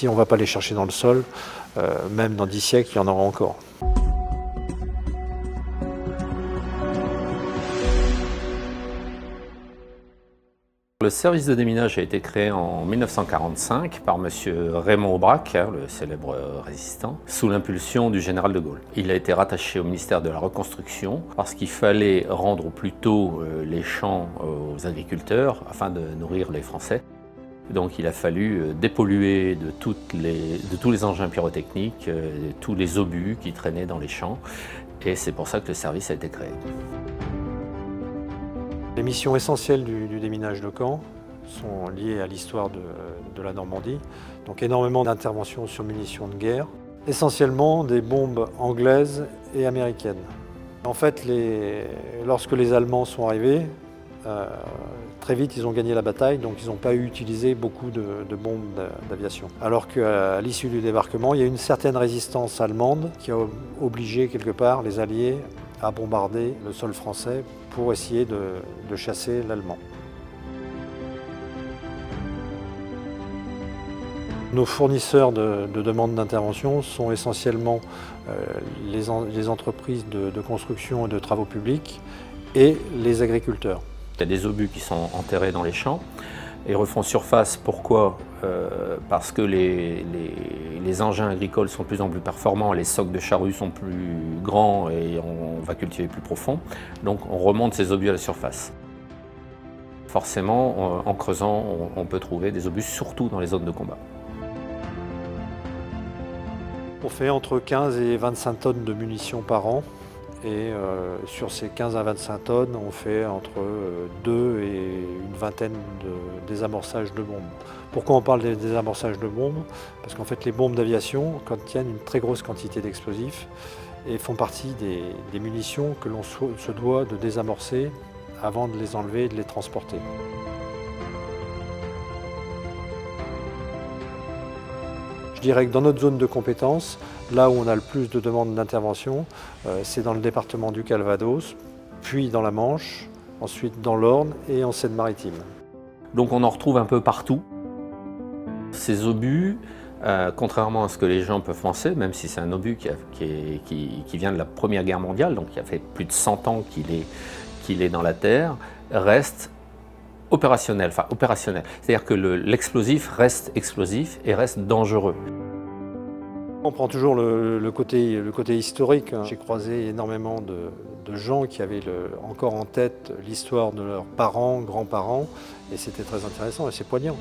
si on ne va pas les chercher dans le sol, même dans 10 siècles, il y en aura encore. Le service de déminage a été créé en 1945 par M. Raymond Aubrac, le célèbre résistant, sous l'impulsion du général de Gaulle. Il a été rattaché au ministère de la Reconstruction parce qu'il fallait rendre au plus tôt les champs aux agriculteurs afin de nourrir les Français. Donc il a fallu dépolluer de tous les engins pyrotechniques, tous les obus qui traînaient dans les champs, et c'est pour ça que le service a été créé. Les missions essentielles du déminage de Caen sont liées à l'histoire de la Normandie. Donc énormément d'interventions sur munitions de guerre, essentiellement des bombes anglaises et américaines. En fait, lorsque les Allemands sont arrivés, très vite ils ont gagné la bataille, donc ils n'ont pas utilisé beaucoup de bombes d'aviation. Alors qu'à l'issue du débarquement, il y a une certaine résistance allemande qui a obligé quelque part les Alliés à bombarder le sol français pour essayer de chasser l'Allemand. Nos fournisseurs de demandes d'intervention sont essentiellement les entreprises de construction et de travaux publics et les agriculteurs. Il y a des obus qui sont enterrés dans les champs et refont surface. Pourquoi ? Parce que les engins agricoles sont de plus en plus performants, les socs de charrues sont plus grands et on va cultiver plus profond. Donc on remonte ces obus à la surface. Forcément, en creusant, on peut trouver des obus, surtout dans les zones de combat. On fait entre 15 et 25 tonnes de munitions par an. Et sur ces 15 à 25 tonnes, on fait entre 2 et une vingtaine de désamorçages de bombes. Pourquoi on parle des désamorçages de bombes? Parce qu'en fait, les bombes d'aviation contiennent une très grosse quantité d'explosifs et font partie des munitions que l'on se doit de désamorcer avant de les enlever et de les transporter. Je dirais que dans notre zone de compétence, là où on a le plus de demandes d'intervention, c'est dans le département du Calvados, puis dans la Manche, ensuite dans l'Orne et en Seine-Maritime. Donc on en retrouve un peu partout. Ces obus, contrairement à ce que les gens peuvent penser, même si c'est un obus qui vient de la Première Guerre mondiale, donc qui a fait plus de 100 ans qu'il est dans la Terre, restent opérationnel. C'est-à-dire que l'explosif reste explosif et reste dangereux. On prend toujours le côté historique. J'ai croisé énormément de gens qui avaient encore en tête l'histoire de leurs parents, grands-parents, et c'était très intéressant et c'est poignant.